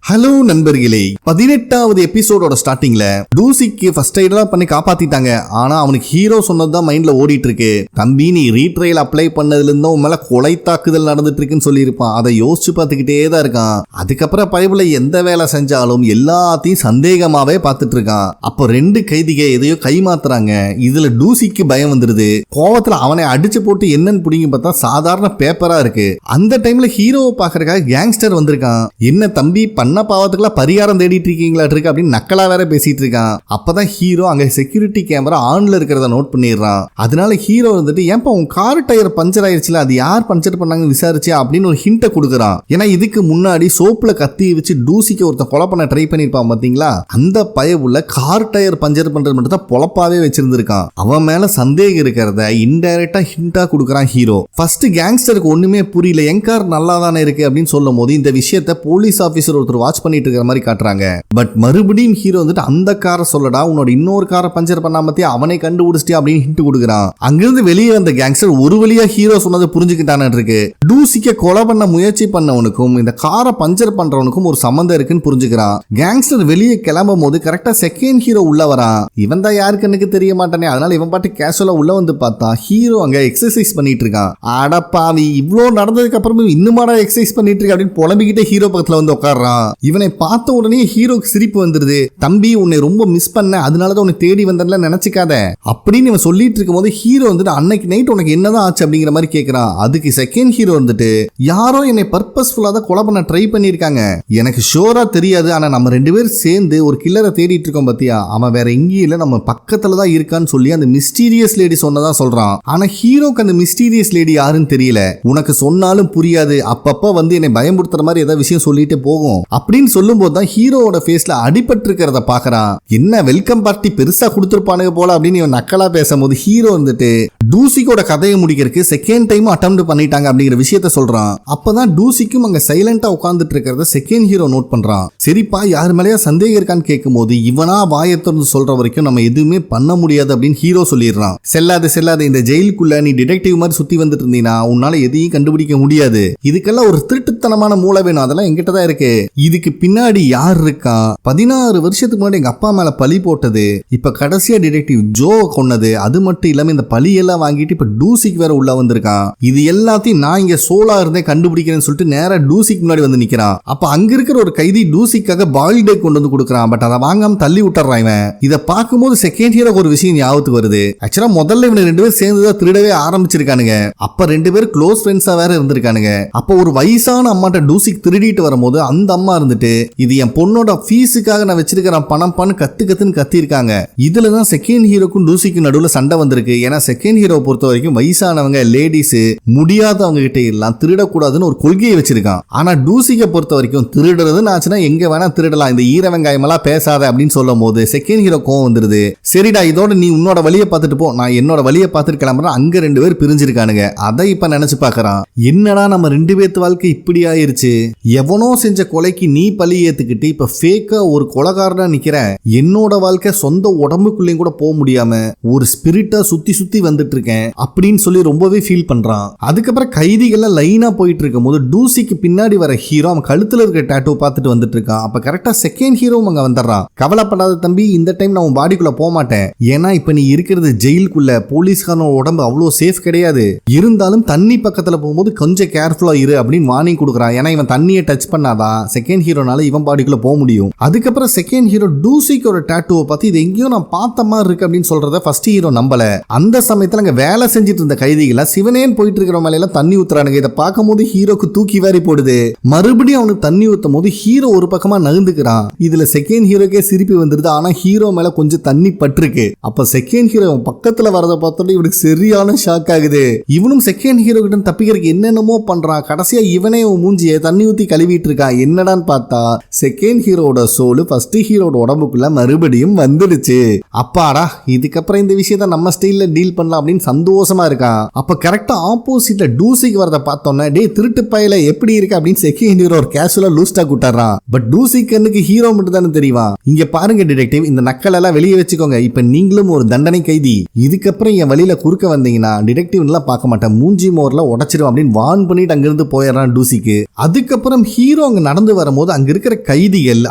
Hello நண்பர்களே, 18வது எபிசோடோட ஸ்டார்டிங்ல டூசிக்கு ஃபர்ஸ்ட் எய்டெல்லாம் பண்ணி காப்பாத்திட்டாங்க. ஆனா அவனுக்கு ஹீரோ சொன்னதுதான் மைண்ட்ல ஓடிட்டு இருக்கு. தம்பி, நீ ரீட்ரைல் அப்ளை பண்ணதுல இருந்தும் உன் மேல கொலை தாக்குதல் நடந்துட்டு இருக்குன்னு சொல்லியிருப்பான். அதை யோசிச்சு பார்த்துக்கிட்டே தான் இருக்கான். அதுக்கப்புறம் பைபிள எந்த வேலை செஞ்சாலும் எல்லாத்தையும் சந்தேகமாவே பார்த்துட்டு இருக்கான். அப்போ 2 கைதிக எதையோ கைமாத்துறாங்க. இதுல டூசிக்கு பயம் வந்துருது. கோவத்துல அவனை அடிச்சு போட்டு என்னன்னு பிடிங்க பார்த்தா சாதாரண பேப்பரா இருக்கு. அந்த டைம்ல ஹீரோவை பாக்குறதுக்காக கேங்ஸ்டர் வந்திருக்கான். என்ன தம்பி, பண்ண பாவத்துக்குலாம் பரிகாரம் தேடிட்டு இருக்கீங்களா இருக்கு அப்படின்னு நக்கலா வேற பேசிட்டு இருக்கான். அப்பதான் ஹீரோ அங்க செக்யூரிட்டி கேமரா ஆன்ல இருக்கிறத நோட் பண்ணிடுறான். அதனால ஹீரோ வந்துட்டு, ஏன்பா உன் கார் டயர் பஞ்சர் ஆயிடுச்சுல, அது யார் பஞ்சர் பண்ணாங்கன்னு விசாரிச்சு அப்படின்னு ஒரு ஹிண்ட கொடுக்குறான். ஏன்னா இதுக்கு முன்னாடி சோப்புல கத்தி வச்சு டூசிக்கு ஒருத்தன் கொலை பண்ண ட்ரை பண்ணிருப்பான் பாத்தீங்களா, அந்த பயவுள்ள கார் டயர் பஞ்சர் பண்றது மட்டும் தான் பொழப்பாவே வச்சிருந்திருக்கான். அவன் மேல சந்தேகம் இருக்கிறத இன்டைரக்டா ஹிண்டா கொடுக்குறான் ஹீரோ. ஃபர்ஸ்ட் கேங்ஸ்டருக்கு ஒண்ணுமே புரியல, என் கார் நல்லா தானே இருக்கு அப்படின்னு சொல்லும் போது இந்த விஷயத்த போலீஸ் ஆபீசர் ஒருத்தர் வாட்ச் பண்ணிட்டு இருக்கிற மாதிரி காட்டுறாங்க. பட் மறுபடியும் ஹீரோ வந்துட்டு, அந்த காரை சொல்லடா, உன்னோட இன்னொரு காரை பஞ்சர் பண்ணாமத்தே அவனை கண்டுபிடிச்சிட்டே அப்படின்னு ஹிண்ட் கொடுக்குறான். அங்கிருந்து வெளியே வந்த கேங்ஸ்டர் ஒரு வழியா ஹீரோ சொன்னதை புரிஞ்சுக்கிட்டானு இருக்கு. டூசிக்க கொலை பண்ண முயற்சி பண்ணவனுக்கும் இந்த காரை பஞ்சர் பண்றவனுக்கும் ஒரு சம்பந்தம் இருக்குன்னு புரிஞ்சுக்கிறான். கேங்ஸ்டர் வெளியே கிளம்பும் போது கரெக்டா செகண்ட் ஹீரோ உள்ள வரான். இவன் தான் யாருக்கு எனக்கு தெரிய மாட்டானே, அதனால இவன் பாட்டு கேஷுவலா உள்ள வந்து பார்த்தா ஹீரோ அங்க எக்ஸசைஸ் பண்ணிட்டு இருக்கான். அடப்பாவி, இவ்வளோ நடந்ததுக்கு அப்புறமும் இன்னுமாடா எக்ஸசைஸ் பண்ணிட்டு இருக்க அப்படின்னு புலம்பிக்கிட்டே ஹீரோ பக்கத்துல வந்து உட்கார்றான். இவனை பார்த்த உடனே ஹீரோக்கு சிரிப்பு வந்துருது. தம்பி, உன்னை ரொம்ப மிஸ் பண்ண, அதனாலதான் உன்னை தேடி வந்தேன்ல, நினைச்சுக்காத அப்படின்னு இவன் சொல்லிட்டு இருக்கும் போது ஹீரோ வந்துட்டு, அன்னைக்கு நைட் உனக்கு என்னதான் ஆச்சு அப்படிங்கிற மாதிரி கேட்கிறான். அதுக்கு செகண்ட் ஹீரோ வந்துட்டு, யாரோ என்னை பர்பஸ்ஃபுல்லா தான் கொலை பண்ண ட்ரை பண்ணிருக்காங்க, எனக்கு ஷோரா தெரியாது, ஆனா நம்ம 2 பேரும் சேர்ந்து ஒரு கில்லரை தேடிட்டு இருக்கோம் பாத்தியா, அவன் வேற எங்கேயும் இல்ல, நம்ம பக்கத்துல தான் இருக்கான்னு சொல்லி அந்த மிஸ்டீரியஸ் லேடி சொன்னதா சொல்றான். ஆனா ஹீரோக்கு அந்த மிஸ்டீரியஸ் லேடி யாருன்னு தெரியல. உனக்கு சொன்னாலும் புரியாது, அப்பப்ப வந்து என்னை பயமுறுத்துற மாதிரி ஏதாவது விஷயம் சொல்லிட்டு போகும் அப்படின்னு சொல்லும் போது தான் ஹீரோவோட ஃபேஸ்ல அடிபட்டு இருக்கிறத பாக்குறான். என்ன வெல்கம் பார்ட்டி பெருசா கொடுத்துருப்பானுங்க போல அப்படின்னு இவன் நக்கலா பேசும்போது ஹீரோ வந்துட்டு டூசிக்கோட கதையை முடிக்கிறதுக்கு செகண்ட் டைம் அட்டெம்ப்ட் பண்ணிட்டாங்க அப்படிங்கிற விஷயத்த சொல்றான். அப்பதான் டூசிக்கும் அங்க சைலண்டா உட்கார்ந்துட்டு இருக்கிறத செகண்ட் ஹீரோ நோட் பண்றான். சரிப்பா, யார் மேலேயா சந்தேகம் இருக்கான்னு கேட்கும் போது இவனா வாயத்திறந்து சொல்ற வரைக்கும் நம்ம எதுவுமே பண்ண முடியாது அப்படின்னு ஹீரோ சொல்லிடுறான். செல்லாது, இந்த ஜெயிலுக்குள்ள நீ டிடெக்டிவ் மாதிரி சுத்தி வந்துட்டு இருந்தீங்கன்னா உன்னால எதையும் கண்டுபிடிக்க முடியாது. இதுக்கெல்லாம் ஒரு திருட்டுத்தனமான மூளை வேணும், அதெல்லாம் என்கிட்ட தான் இருக்கு. இதுக்கு பின்னாடி யார் இருக்கான், 16 வருஷத்துக்கு முன்னாடி எங்க அப்பா மேல பழி போட்டது, இப்ப கடைசியா டிடெக்டிவ் ஜோ கொன்னது, அது மட்டும் இல்லாம இந்த பழி எல்லாம் வாங்கிட்டு இப்ப டூசிக்கு வேற உள்ள வந்திருக்கான். இது எல்லாத்தையும் நான் இங்க சோலா இருந்தே கண்டுபிடிக்கிறேன்னு சொல்லிட்டு நேரா டூசிக்கு முன்னாடி வந்து நிக்கிறான். அப்ப அங்க இருக்கிற ஒரு கைதி டூசிக்காக பாயில்ட் எக் கொண்டு வந்து கொடுக்குறான். பட் அதை வாங்காம தள்ளி விட்டுறான். இவன் இதை பார்க்கும்போது செகண்ட் ஹீரோ ஒரு விஷயம் ஞாபகத்துக்கு வருது. ஆக்சுவலா முதல்ல இவங்க 2 பேரும் சேர்ந்துதான் திருடவே ஆரம்பிச்சிருக்கானுங்க. அப்ப 2 பேரும் க்ளோஸ் ஃப்ரெண்ட்ஸா வேற இருந்திருக்கானுங்க. அப்ப ஒரு வயசான அம்மாட்ட டூசிக்கு திருடிட்டு வரும்போது அந்த அம்மா இருந்துட்டு, இது என் பொண்ணோட ஃபீஸுக்காக நான் வச்சிருக்கிற பணம் கத்துன்னு கத்தி இருக்காங்க. இதுலதான் செகண்ட் ஹீரோக்கும் டூசிக்கும் நடுவில் சண்டை வந்திருக்கு. ஏன்னா செகண்ட் ஹீரோ பொறுத்த வரைக்கும் வயசானவங்க, லேடிஸ், முடியாதவங்க கிட்ட எல்லாம் திருடக்கூடாதுன்னு ஒரு கொள்கையை வச்சிருக்கான். ஆனா டூசிக்க பொறுத்த வரைக்கும் திருடுறதுன்னு ஆச்சுன்னா எங்க வேணா திருடலாம், இந்த ஈர வெங்காயம் எல்லாம் பேசாத அப்படின்னு சொல்லும் போது செகண்ட் ஹீரோ கோவம் வந்துருது. சரிடா, இதோட நீ உன்னோட வழியை பார்த்துட்டு போ, நான் என்னோட வழியை பார்த்துட்டு கிளம்புறேன். அங்க 2 பேர் பிரிஞ்சிருக்கானுங்க. அதை இப்ப நினைச்சு பாக்குறான். என்னடா நம்ம 2 பேர்த்து வாழ்க்கை இப்படி ஆயிருச்சு, எவனோ செஞ்ச கொலைக்கு நீ பழி ஏத்துக்கிட்டு இப்ப ஃபேக்கா ஒரு கொலைகாரனா நிக்கிற, என்னோட வாழ்க்கை சொந்த உடம்புக்குள்ளேயும் கூட போக முடியாம ஒரு ஸ்பிரிட்டா சுத்தி வந்துட்டு இருக்கேன் அப்படின்னு சொல்லி ரொம்பவே ஃபீல் பண்றான். அதுக்கப்புறம் கைதிகள் லைனா போயிட்டு இருக்கும் போது டூசிக்கு பின்னாடி வர ஹீரோ அவன் கழுத்துல இருக்க டாட்டூ பார்த்துட்டு வந்துட்டு இருக்கான். அப்ப கரெக்டா செகண்ட் ஹீரோ அங்க வந்துடுறான். கவலைப்படாத தம்பி, இந்த டைம் நான் உன் பாடிக்குள்ள போக மாட்டேன், ஏன்னா இப்ப நீ இருக்கிறது ஜெயிலுக்குள்ள, போலீஸ்காரனோட உடம்பு அவ்வளவு சேஃப் கிடையாது, இருந்தாலும் தண்ணி பக்கத்துல போகும்போது கொஞ்சம் கேர்ஃபுல்லா இரு அப்படின்னு வார்னிங் கொடுக்குறான். ஏன்னா இவன் தண்ணியை டச் பண்ணாதான் செகண்ட் ஹீரோனால இவன் பாடிக்குள்ள போக முடியும். அதுக்கப்புறம் செகண்ட் ஹீரோ டூசிக்கோட டாட்டூவை பார்த்து இது எங்கேயோ நான் பார்த்த மாதிரி இருக்கு அப்படின்னு சொல்றத ஃபர்ஸ்ட் ஹீரோ நம்பல. அந்த சமயத்துல அங்க வேலை செஞ்சுட்டு இருந்த கைதிகளை சிவனேன் போயிட்டு இருக்கிற மேல தண்ணி ஊத்துறானுங்க. இதை பார்க்கும் போது ஹீரோக்கு தூக்கி வாரி போடுது. மறுபடியும் அவனுக்கு தண்ணி ஊத்தும் போது ஹீரோ ஒரு பக்கமா நகர்ந்துக்கிறான். இதுல செகண்ட் ஹீரோக்கே சிரிப்பு வந்துருது. ஆனா ஹீரோ மேல கொஞ்சம் தண்ணி பட்டிருக்கு. அப்ப செகண்ட் ஹீரோ பக்கத்துல வரத பார்த்தோட இவனுக்கு சரியான ஷாக் ஆகுது. இவனும் செகண்ட் ஹீரோ கிட்ட தப்பிக்கிறதுக்கு என்னென்னமோ பண்றான். கடைசியா இவனே மூஞ்சியை தண்ணி ஊத்தி கழுவிட்டு இருக்கான். என்னடான்னு பார்த்தா செகண்ட் ஹீரோட சோல் ஃபர்ஸ்ட் ஹீரோட உடம்புக்குள்ள மறுபடியும் வந்துடுச்சு. அப்பாடா, இதுக்கப்புறம் இந்த விஷயத்த நம்ம ஸ்டைல்ல டீல் பண்ணலாம் அப்படின்னு அப்படின்னு சந்தோஷமா இருக்கான். அப்ப கரெக்டா ஆப்போசிட்ல டூசிக்கு வரத பார்த்தோன்னே டே திருட்டு பையில எப்படி இருக்கு அப்படின்னு செகண்ட் ஹீரோ ஒரு கேஷுவலா லூஸ்டா கூட்டாடுறான். பட் டூசிக்கு ஹீரோ மட்டும் தானே தெரியுமா. இங்க பாருங்க டிடெக்டிவ், இந்த நக்கல் எல்லாம் வெளியே வச்சுக்கோங்க. இப்ப நீங்களும் ஒரு தண்டனை கைதி. இதுக்கப்புறம் என் வழியில குறுக்க வந்தீங்கன்னா டிடெக்டிவ் எல்லாம் பார்க்க மாட்டேன், மூஞ்சி மோர்ல உடைச்சிரும் அப்படின்னு வார்ன் பண்ணிட்டு அங்கிருந்து போயிடறான் டூசிக்கு. அதுக்கப்புறம் ஹீரோ அங்க நடந்து வரும்போது அங்க இருக்கிற கைதிகள்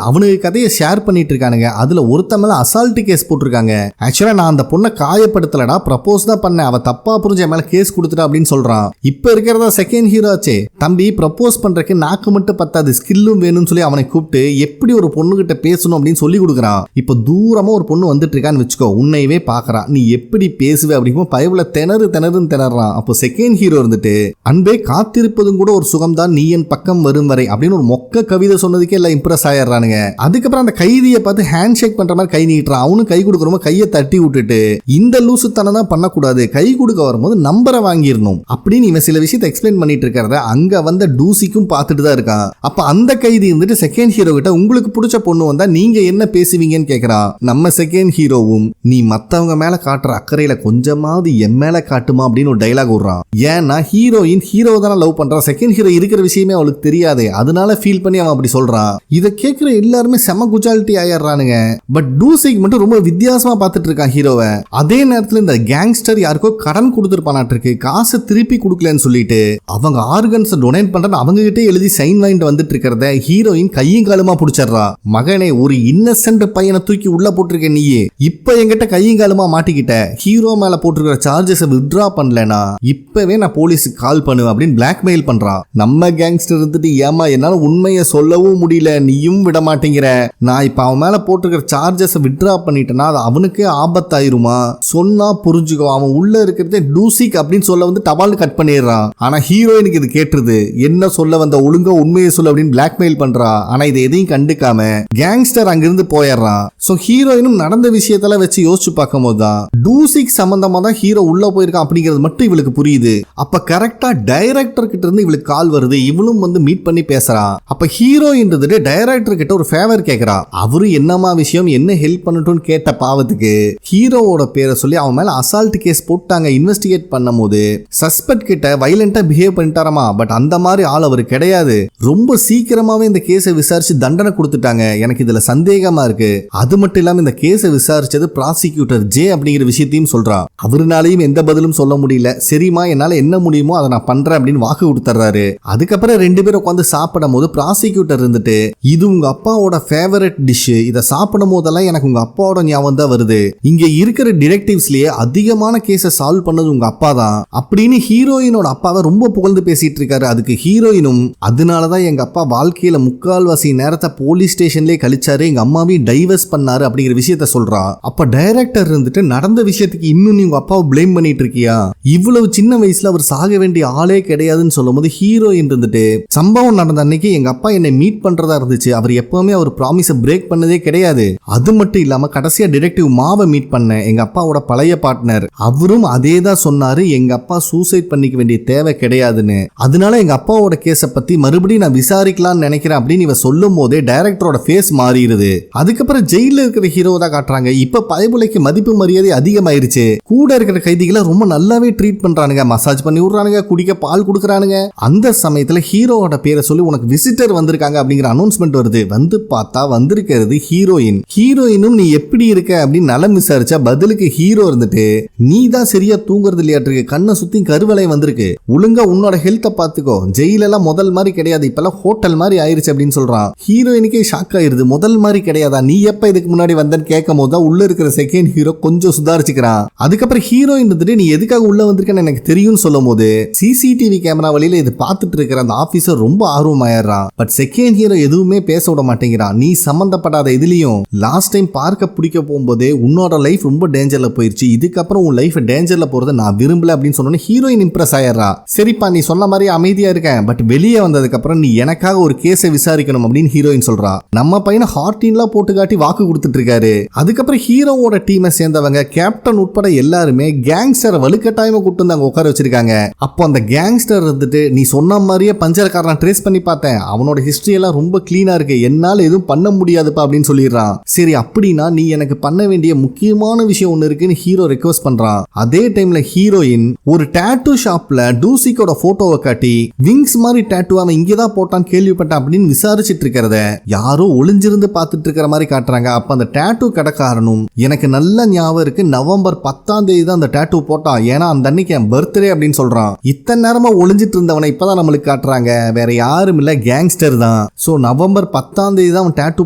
அவனுக்கு கதையை ஷேர் பண்ணிட்டு இருக்கானுங்க. அதுல ஒருத்த மேல அசால்ட் கேஸ் போட்டிருக்காங்க. ஆக்சுவலா நான் அந்த பொண்ணை காயப்படுத்தலடா, ப்ரப்போஸ் தான் பண்ணேன், அவ தப்பா புரிஞ்ச மேல கேஸ் கொடுத்துட்டா அப்படின்னு சொல்றான். இப்ப இருக்கிறதா செகண்ட் ஹீரோ ஆச்சே, தம்பி ப்ரப்போஸ் பண்றதுக்கு நாக்கு மட்டும் பத்தாது, ஸ்கில்லும் வேணும்னு சொல்லி அவனை கூப்பிட்டு எப்படி ஒரு பொண்ணு கிட்ட பேசணும் அப்படின்னு சொல்லி கொடுக்குறான். இப்ப தூரமா ஒரு பொண்ணு வந்துட்டு இருக்கான்னு வச்சுக்கோ, உன்னையவே பாக்குறான், நீ எப்படி பேசுவ அப்படிங்கும் பயவுல திணறான். அப்போ செகண்ட் ஹீரோ இருந்துட்டு அன்பே காத்திருப்பதும் கூட ஒரு சுகம்தான், நீ என் பக்கம் வரும் வரை அப்படின்னு ஒரு மொக்க கவிதை சொன்னதுக்கே எல்லாம் இம்ப்ரெஸ் ஆயிடுறானுங்க. அதுக்கப்புறம் அந்த கைதியை பார்த்து ஹேண்ட் ஷேக் பண்ற மாதிரி கை நீட்டுறான். அவனும் கை கொடுக்குறோமோ கையை தட்டி விட்டுட்டு இந்த லூசுத்தனம் தான் பண்ணக்கூடாது, கை கொடுக்க வரும்போது நம்பரை வாங்கிடணும் அப்படின்னு இவன் சில விஷயத்தை எக்ஸ்பிளைன் பண்ணிட்டு இருக்கிறத அங்க வந்த டூசிக்கும் பார்த்துட்டு தான் இருக்கான். அப்ப அந்த கைதி இருந்துட்டு செகண்ட் ஹீரோ கிட்ட உங்களுக்கு பிடிச்ச பொண்ணு வந்தா நீங்க என்ன பேசுவீங்கன்னு கேட்கிறான். நம்ம செகண்ட் ஹீரோவும் நீ மத்தவங்க மேல காட்டுற அக்கறையில கொஞ்சமாவது என் மேல காட்டுமா அப்படின்னு ஒரு டைலாக் விடுறான். ஏன்னா ஹீரோயின் ஹீரோ தானே லவ் பண்றான், செகண்ட் ஹீரோ இருக்கிற விஷயமே அவளுக்கு தெரியாது, அதனால ஃபீல் பண்ணி அவன் அப்படி சொல்றான். இதை கேட்கிற எல்லாருமே செம குஜாலிட்டி ஆயிடுறானுங்க. பட் டூசிக்கு மட்டும் ரொம்ப வித்தியாசமா பார்த்துட்டு இருக்கான் ஹீரோவை. அதே நேரத்தில் இந்த கேங்ஸ்டர் யாருக்கோ கடன் கொடுத்துருப்பானாட்டு இருக்கு, காசை திருப்பி கொடுக்கலன்னு சொல்லிட்டு அவங்க ஆர்கன்ஸ் டொனேட் பண்றேன்னு அவங்க கிட்டே எழுதி சைன் வாங்கிட்டு வந்துட்டு இருக்கிறத ஹீரோயின் கையும் காலுமா பிடிச்சிடுறா. மகனே, ஒரு இன்னசென்ட் பையனை தூக்கி உள்ள போட்டிருக்க நீயே, இப்ப என்கிட்ட கையும் காலுமா மாட்டிக்கிட்ட, ஹீரோ மேல போட்டிருக்கிற சார்ஜஸ் வித்ட்ரா பண்ணலனா இப்பவே நான் போலீஸுக்கு கால் பண்ணுவேன் அப்படின்னு பிளாக்மெயில் பண்றான். நம்ம கேங்ஸ்டர் இருந்துட்டு ஏமா என்னால உண்மையை சொல்லவும் முடியல, நீயும் விட மாட்டேங்கிற, நான் இப்ப அவன் மேல போட்டிருக்கிற சார்ஜஸ் வித்ட்ரா பண்ணிட்டேன்னா அது அவனுக்கே ஆபத்தாயிருமா, சொன்னா புரிஞ்சுக்கோ, அவன் உள்ள இருக்கிறதே டூசிக் அப்படின்னு சொல்ல வந்து டபால் கட் பண்ணிடுறான். ஆனா ஹீரோயினுக்கு இது கேட்டுருது, என்ன சொல்ல வந்த ஒழுங்கா உண்மையை சொல்ல அப்படின்னு பிளாக்மெயில் பண்றா. ஆனா இதை எதையும் கண்டுக்காம கேங்ஸ்டர் அங்கிருந்து போயிடுறான். சோ ஹீரோயினும் நடந்த விஷயத்தெல்லாம் வச்சு யோசிச்சு பார்க்கும் போதுதான் டூசிக் சம்பந்தமா தான் ஹீரோ உள்ள போயிருக்கான் அப்படிங்கிறது மட்டும் இவளுக்கு புரியுது. அப்ப கரெக்டா டைரக்டர் கிட்ட இருந்து இவளுக்கு கால் வருது, இவளும் வந்து மீட் பண்ணி பேசுறான். அப்ப ஹீரோயின்றது டைரக்டர் கிட்ட ஒரு ஃபேவர் கேக்குறா. அவரு என்னமா விஷயம், என்ன ஹெல்ப் பண்ணட்டும்னு கேட்ட பாவத்துக்கு ஹீரோவோட பேரை சொல்லி அவன் மேல அசால்ட் கேஸ் போட்டாங்க. இன்வெஸ்டிகேட் பண்ணும் போது சஸ்பெக்ட் கிட்ட வயலண்டா பிஹேவ் பண்ணிட்டாராமா. பட் அந்த மாதிரி ஆள் அவர் கிடையாது, ரொம்ப சீக்கிரமாவே இந்த கேஸை விசாரிச்சு தண்டனை கொடுத்துட்டாங்க, எனக்கு இதுல சந்தேகமா இருக்கு. அது மட்டும் இல்லாம இந்த கேஸை விசாரிச்சது ப்ராசிக்யூட்டர் ஜே அப்படிங்கிற விஷயத்தையும் சொல்றா. அவருனாலையும் எந்த பதிலும் சொல்ல முடியல. சரிமா, என்னால என்ன முடியுமோ அதை நான் பண்றேன் அப்படின்னு வாக்கு கொடுத்துறாரு. அதுக்கப்புறம் ரெண்டு பேரும் உட்காந்து சாப்பிடும் போது ப்ராசிக்யூட்டர் இருந்துட்டு இது உங்க அப்பாவோட ஃபேவரட் டிஷ், இதை சாப்பிடும் போதெல்லாம் எனக்கு உங்க அப்பாவோட ஞாபகம் தான் வருது, இங்க இருக்கிற டிடெக்டிவ்ஸ்லயே அதிகமான கேஸை சால்வ் பண்ணது உங்க அப்பா தான் அப்படின்னு ஹீரோயினோட அப்பாவை ரொம்ப புகழ்ந்து பேசிட்டு இருக்காரு. அதுக்கு ஹீரோயினும் அதனாலதான் எங்க அப்பா வாழ்க்கையில முக்கால்வாசி நேரத்தை போலீஸ் ஸ்டேஷன்லயே கழிச்சாரு, எங்க அம்மாவையும் டைவர்ஸ் பண்ணாரு அப்படிங்கிற விஷயத்த சொல்றா. அப்ப டைரக்டர் இருந்துட்டு நடந்த விஷயத்துக்கு இன்னும் நீ உங்க அப்பாவை பிளேம் பண்ணிட்டு இருக்கியா, இவ்வளவு சின்ன வயசுல அவர் சாக வேண்டிய ஆளே கிடையாதுன்னு சொல்லும் போது ஹீரோயின் இருந்துட்டு சம்பவம் நடந்த அன்னைக்கு எங்க அப்பா என்னை மீட் பண்றதா இருந்துச்சு, அவர் எப்பவுமே அவர் ப்ராமிஸை பிரேக் பண்ணதே கிடையாது, அது மட்டும் இல்லாம கடைசியா டிடெக்டிவ் மாவை மீட் பண்ண எங்க அப்பாவோட பழைய பார்ட்னர், அவரும் அதே தான் சொன்னாரு, எங்க அப்பா சூசைட் பண்ணிக்க வேண்டிய தேவை கிடையாதுன்னு, அதனால எங்க அப்பாவோட கேஸை பத்தி மறுபடியும் நான் விசாரிக்கலாம்னு நினைக்கிறேன் அப்படின்னு இவ சொல்லும் போதே டைரக்டரோட ஃபேஸ் மாறிடுது. அதுக்கப்புறம் ஜெயில இருக்கிற ஹீரோ தான் காட்டுறாங்க. இப்ப பயபுலைக்கு மதிப்பு மரியாதை அதிகமாயிருச்சு, கூட இருக்கிற கைதிகளை ரொம்ப நல்லாவே ட்ரீட் பண்றானுங்க, மசாஜ் பண்ணி விடுறானுங்க, குடிக்க பால் கொடுக்குறானுங்க. அந்த சமயத்துல ஹீரோவோட பேரை சொல்லி உனக்கு விசிட்டர் வந்திருக்காங்க அப்படிங்கிற அனௌன்ஸ்மெண்ட் வருது. வந்து பார்த்தா வந்திருக்கிறது ஹீரோயின். ஹீரோயினும் நீ எப்படி இருக்க அப்படின்னு நலம் விசாரிச்சா பதிலுக்கு ஹீரோ இருந்துட்டு நீ தான் சரியா தூங்குறது இல்லையாட்டிருக்கு, கண்ணை சுத்தி கருவலை வந்திருக்கு, ஒழுங்கா உன்னோட ஹெல்த்தை பார்த்துக்கோ, ஜெயிலெல்லாம் முதல் மாதிரி கிடையாது, இப்பெல்லாம் ஹோட்டல் மாதிரி ஆயிருச்சு அப்படின்னு சொல்றான். ஹீரோயினுக்கே ஷாக் ஆயிருது, முதல் மாதிரி கிடையாதா, நீ எப்ப இதுக்கு முன்னாடி வந்தேன்னு கேட்கும் போது தான் உள்ள இருக்கிற செகண்ட் ஹீரோ கொஞ்சம் சுதாரிச்சுக்கிறான். அதுக்கப்புறம் ஹீரோயின் இருந்துட்டு நீ எதுக்காக உள்ள வந்திருக்கேன்னு எனக்கு தெரியும்னு சொல்லும் போது சிசிடிவி கேமரா வழியில இது பார்த்துட்டு இருக்கிற அந்த ஆபீசர் ரொம்ப ஆர்வமாயிடுறான். பட் செகண்ட் ஹீரோ எதுவுமே பேச விட மாட்டேங்கிறான். நீ சம்பந்தப்படாத இதுலயும் லாஸ்ட் டைம் பார்க்க பிடிக்க போகும்போது உன்னோட லைஃப் ரொம்ப டேஞ்சர்ல போயிருச்சு, இதுக்கப்புறம் உன் லைஃப் டேஞ்சர்ல போறதை நான் விரும்பல அப்படின்னு சொன்னோன்னே ஹீரோயின் இம்ப்ரெஸ் ஆயிடுறா. சரிப்பா நீ சொன்ன மாதிரி அமைதியா இருக்கேன், பட் வெளியே வந்ததுக்கு அப்புறம் நீ எனக்காக ஒரு கேஸை விசாரிக்கணும் அப்படின்னு ஹீரோயின் சொல்றா. நம்ம பையனை ஹார்டின்லாம் போட்டு காட்டி வாக்கு கொடுத்துட்டு இருக்காரு. அதுக்கப்புறம் ஹீரோவோட டீமை சேர்ந்தவங்க கேப்டன் உட்பட எல்லாருமே கேங்ஸ்டரை வலுக்கட்டாயமா கூட்டு வந்து அங்க உட்கார வச்சிருக்காங்க. அப்போ அந்த கேங்ஸ்டர் இருந்துட்டு நீ சொன்ன மாதிரியே பஞ்சர்காரன் ட்ரேஸ் பண்ணி பார்த்தேன், அவனோட ஹிஸ்டரி எல்லாம் ரொம்ப கிளீனா இருக்கு, என்னால எதுவும் பண்ண முடியாதுப்பா அப்படின்னு சொல்லிடுறான். சரி அப்படின்னா நீ எனக்கு பண்ண வேண்டிய முக்கியமான விஷயம் ஒண்ணு இருக்குன்னு ஹீரோ ரெக்வஸ்ட் பண்றான். அதே டைம்ல ஹீரோயின் ஒரு டாட்டூ ஷாப்ல டூசிக்கோட போட்டோவை காட்டி விங்ஸ் மாதிரி டாட்டூ அவன் இங்கதான் போட்டான் கேள்விப்பட்டான் அப்படின்னு விசாரிச்சுட்டு இருக்கிறத யாரோ ஒளிஞ்சிருந்து பார்த்துட்டு இருக்கிற மாதிரி காட்டுறாங்க. அப்ப அந்த டாட்டூ கடைக்காரனும் எனக்கு நல்ல ஞாபகம் இருக்கு, நவம்பர் 10ஆம் தேதி தான் அந்த டாட்டூ போட்டான், ஏன்னா அந்த அன்னைக்கு என் பர்த்டே அப்படின்னு சொல்றான். இத்தனை நேரமா ஒளிஞ்சிட்டு இருந்தவனை இப்பதான் நம்மளுக்கு காட்டுறாங்க, வேற யாரும் இல்ல கேங்ஸ்டர் தான். சோ நவம்பர் 10ஆம் தேதி தான் அவன் டாட்டூ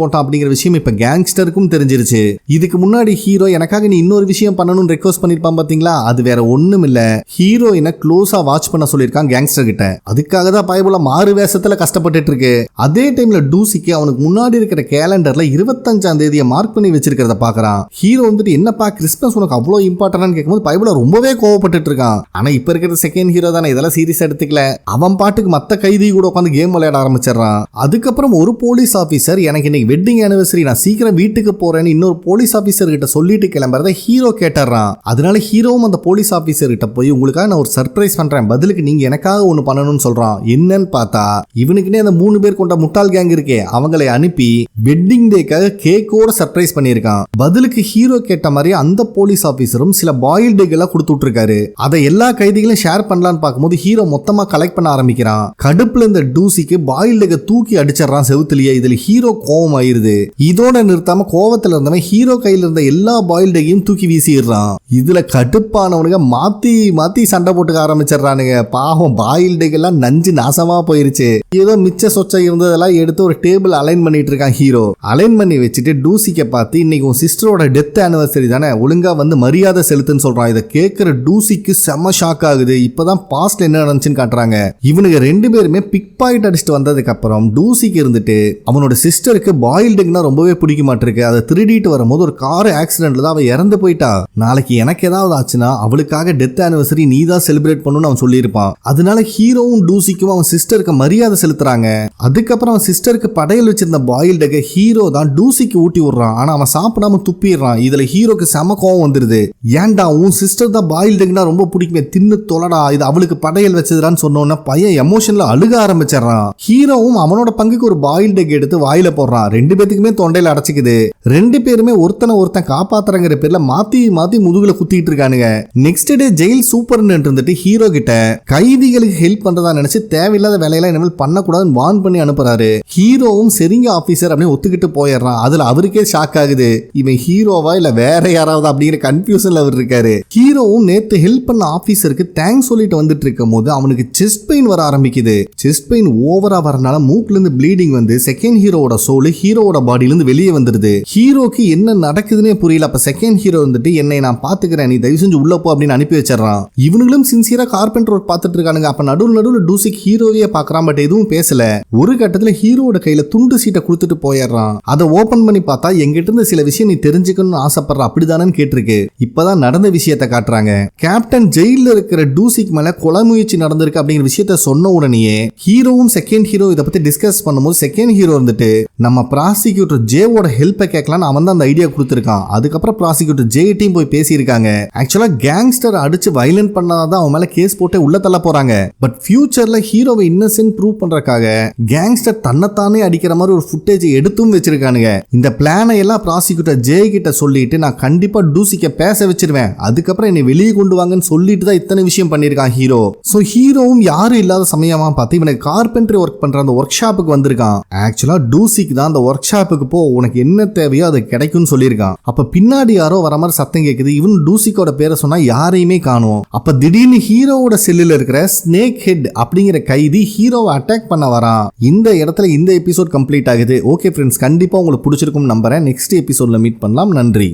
போட்டான் அப்படிங்கிற விஷயம் இப்ப கேங்ஸ்டருக்கும் தெரிஞ்சிருச்சு. இதுக்கு முன்னாடி ஹீரோ எனக்காக நீ இன்னொரு விஷயம் பண்ணணும்னு ரெக்வஸ்ட் பண்ணிருப்பான் பாத்தீங்களா, அது வேற ஒண்ணும் இல்ல, ஹீரோயினை க்ளோஸா வாட்ச் பண்ண சொல்லியிருக்கான் கேங்ஸ்டர் கிட்ட. அதுக்காக தான் பயபுல மாறு வேஷத்துல கஷ்டப்பட்டு இருக்கு. அதே டைம்ல டூசிக்கு அவனுக்கு முன்னாடி இருக்கிற கேலண்டர்ல 25ஆம் தேதியை மார்க் பண்ணி வச்சிருக்கிறத பாக்குறான். ஹீரோ வந்துட்டு என்னப்பா கிறிஸ்மஸ் உனக்கு அவ்வளவு இம்பார்ட்டன்ட் கேட்கும்போது பயபுல ரொம்பவே கோவப்பட்டு இருக்கான். ஆனா இப்ப இருக்கிற செகண்ட் ஹீரோ தானே, இதெல்லாம் சீரியஸா எடுத்துக்கல. அவன் பாட்டுக்கு மத்த கைதி கூட உட்காந்து கேம் விளையாட ஆரம்பிச்சிடறான். அதுக்கப்புறம் ஒரு போலீஸ் ஆபீசர் எனக்கு இன்னைக்கு வெட்டிங் ஆனிவர்சரி, நான் சீக்கிரம் வீட்டுக்கு போறேன்னு இன்னொரு போலீஸ் ஆபீசர் கிட்ட சொல்லிட்டு கிளம்புறத ஹீரோ கேட்டுறான். அதனால ஹீரோவும் அந்த போலீஸ் ஆபீசர் கிட்ட போய் உங்களுக்காக நான் ஒரு சர்ப்ரைஸ் பண்றேன், பதிலுக்கு நீங்க எனக்காக ஒண்ணு பண்ணணும்னு சொல்றான். என்னன்னு பார்த்தா இவனுக்குனே அந்த 3 பேர் கொண்ட முட்டாள் கேங் இருக்கே அவங்களை அனுப்பி வெட்டிங் டேக்காக கேக்கோட சர்ப்ரைஸ் பண்ணியிருக்கான். பதிலுக்கு ஹீரோ கேட்ட மாதிரி அந்த போலீஸ் ஆபீசரும் சில பாயில்டு எக் எல்லாம் கொடுத்து விட்டுருக்காரு. அதை எல்லா கைதிகளும் ஷேர் பண்ணலான்னு பார்க்கும்போது ஹீரோ மொத்தமா கலெக்ட் பண்ண ஆரம்பிக்கிறான். கடுப்புல இந்த டூசிக்கு பாயில்டு எக் தூக்கி அடிச்சிடறான் செவுத்துலயே. இதுல ஹீரோ கோவம் ஆயிருது. இதோட நிறுத்தாம கோவத்துல இருந்தவன் ஹீரோ கையில இருந்த எல்லா பாயில்டு எக்கையும் தூக்கி வீசிடுறான். இதுல கடுப்பானவனுங்க மாத்தி மாத்தி சண்டை போட்டுக்க ஆரம்பிச்சிடறானுங்க. பாவம் பாயில்டு எக் எல்லாம் நஞ்சு நாசமா போயிருச்சு. ஏதோ மிச்ச சொச்ச இருந்ததெல்லாம் எடுத்து ஒரு டேபிள் அலைன் பண்ணிட்டு இருக்கான் ஹீரோ. அலைன் பண்ணி வச்சுட்டு டூசிக்க பார்த்து இன்னைக்கு உன் சிஸ்டரோட டெத் ஆனிவர்சரி தானே, ஒழுங்கா வந்து மரியாதை செலுத்துன்னு சொல்றான். இதை கேட்கிற டூசிக்கு செம்ம ஷாக் ஆகுது. இப்பதான் பாஸ்ட்ல என்ன நடந்துச்சுன்னு காட்டுறாங்க. இவனுக்கு 2 பேருமே பிக் பாயிண்ட் அடிச்சுட்டு வந்ததுக்கு அப்புறம் டூசிக்கு இருந்துட்டு அவனோட சிஸ்டருக்கு பாயில்டு எக்னா ரொம்பவே பிடிக்க மாட்டிருக்கு. அதை திருடிட்டு வரும்போது ஒரு கார் ஆக்சிடென்ட்ல தான் அவ இறந்து போயிட்டா. நாளைக்கு எனக்கு ஏதாவது ஆச்சுன்னா அவளுக்காக டெத் ஆனிவர்சரி நீ தான் செலிப்ரேட் பண்ணணும்னு அவன் சொல்லியிருப்பான். அதனால ஹீரோவும் டூசிக்கும் அவன் சிஸ்டருக்கு மரியாதை செலுத்துறாங்க. அதுக்கப்புறம் அவன் சிஸ்டருக்கு படையல் வச்சிருந்த பாயில்டு எக் ஹீரோ தான் டூசிக்கு ஊட்டி விடுறான். ஆனா அவன் சாப்பிடாம துப்பிடுறான். இதுல ஹீரோக்கு செம கோவம் வந்துருது. ஏன்டா உன் சிஸ்டர் தான் பாயில்டு எக்னா ரொம்ப பிடிக்குமே, தின்னு தொலைடா, இது அவளுக்கு படையல் வச்சதுடான்னு சொன்னோன்னா பையன் எமோஷன்ல அழுக ஆரம்பிச்சிடறான். ஹீரோவும் அவனோட பங்குக்கு ஒரு பாயில்டு எக் எடுத்து வாயில போடுறான். 2 பேத்துக்குமே தொண்டையில அடைச்சிக்குது. 2 பேருமே ஒருத்தன் காப்பாத்துறங்கிற பேர்ல மாத்தி மாத்தி முதுகுல குத்திட்டு இருக்கானுங்க. நெக்ஸ்ட் டே ஜெயில் சூப்பர்னு இருந்துட்டு ஹீரோ கிட்ட கைதிகளுக்கு ஹெல்ப் பண்றதா நினைச்சு தேவையில்லாத வேலையெல்லாம் இனிமேல் பண்ணக்கூடாதுன்னு வார்ன் பண்ணி அனுப்புறாரு. ஹீரோவும் சரிங்க ஆபீசர் அப்படின்னு ஒத்துக்கிட்டு போயிடுறான். அதுல அவருக்கே ஷாக் ஆகுது, இவன் ஹீரோவா இல்ல வேற யாராவது அப்படிங்கிற கன்ஃபியூஷன்ல அவர் இருக்காரு. ஹீரோவும் நேத்து ஹெல்ப் பண்ண ஆபீசருக்கு தேங்க்ஸ் சொல்லிட்டு வந்துட்டு இருக்கும் போது அவனுக்கு செஸ்ட் பெயின் வர ஆரம்பிக்குது. செஸ்ட் பெயின் ஓவரா வரனால மூக்குல இருந்து ப்ளீடிங் வந்து செகண்ட் ஹீரோவோட சோல் ஹீரோவோட பாடியில இருந்து வெளியே வந்துருது. ஹீரோக்கு என்ன நடக்குதுன்னே புரியல. அப்ப செகண்ட் ஹீரோ வந்துட்டு என்னை நான் பாத்துக்கிறேன், நீ தயவு செஞ்சு உள்ள போ அப்படின்னு அனுப்பி வச்சிடறான். இவனுங்களும் சின்சியரா கார்பெண்டர் ஒர்க் பார்த்துட்டு இருக்கானுங்க. அப்ப நடுவுல டூசிக் ஹீரோவே பாக்குறான். பட் எதுவும் பேசல. ஒரு கட்டத்துல ஹீரோவோட கையில துண்டு சீட்டை கொடுத்துட்டு போயிடுறான். அதை ஓபன் பண்ணி பார்த்தா எங்கிட்ட இருந்து சில விஷயம் நீ தெரிஞ்சுக்கணும்னு ஆசைப்படுற அப்படிதானு கேட்டிருக்கு. இப்பதான் நடந்த விஷயத்தை காட்டுறாங்க. கேப்டன் ஜெயில இருக்கிற டூசிக் மேல கொலை முயற்சி நடந்திருக்கு அப்படிங்கிற விஷயத்த சொன்ன உடனேயே ஹீரோவும் செகண்ட் ஹீரோ இதை பத்தி டிஸ்கஸ் பண்ணும்போது செகண்ட் ஹீரோ வந்துட்டு நம்ம ப்ராசிக்யூட்டர் ஜேவோட ஹெல்ப்பை கேட்கலாம் அவன் தான் அந்த ஐடியா கொடுத்திருக்கான். அதுக்கப்புறம் ப்ராசிக்யூட்டர் ஜே டீம் போய் பேசியிருக்காங்க. ஆக்சுவலா கேங்ஸ்டர் அடிச்சு வயலன்ட் பண்ணாதான் அவன் மேல கேஸ் போட்டு உள்ள தள்ள போறாங்க. பட் ஃபியூச்சர்ல ஹீரோவை இன்னசென்ட் ப்ரூவ் பண்றதுக்காக கேங்ஸ்டர் தன்னைத்தானே அடிக்கிற மாதிரி ஒரு ஃபுட்டேஜ் எடுத்தும் வச்சிருக்கானுங்க. இந்த பிளானை எல்லாம் ப்ராசிக்யூட்டர் ஜே கிட்ட சொல்லிட்டு நான் கண்டிப்பா டூசிக்க பேச வச்சிருவேன், அதுக்கப்புறம் என்னை வெளியே கொண்டு வாங்கன்னு சொல்லிட்டு தான் இத்தனை விஷயம் பண்ணிருக்கான் ஹீரோ. சோ ஹீரோவும் யாரும் இல்லாத சமயமா பார்த்து இவனுக்கு கார்பென்ட்ரி ஒர்க் பண்ற அந்த ஒர்க் ஷாப்புக்கு வந்திருக்கான். ஆக்சுவலா டூசிக்கு தான் அந்த ஒர்க் ஷாப்புக்கு போ, உனக்கு என்ன தேவையோ அது கிடைக்கும்னு சொல்லியிருக்கான். அப்ப பின்னாடி யாரோ வர மாதிரி சத்தம் கேட்குது. இவன் டூசிக்கோட பேரை சொன்னா யாரையுமே காணும். அப்ப திடீர்னு ஹீரோவோட செல்லில் இருக்கிற ஸ்னேக் ஹெட் அப்படிங்கிற கைதி ஹீரோவை அட்டாக் பண்ண வரான். இந்த இடத்துல இந்த எபிசோட் கம்ப்ளீட் ஆகுது. ஓகே ஃப்ரெண்ட்ஸ், கண்டிப்பா உங்களுக்கு பிடிச்சிருக்கும் நம்புறேன். நெக்ஸ்ட் எபிசோட்ல மீட் பண்ணலாம். நன்றி.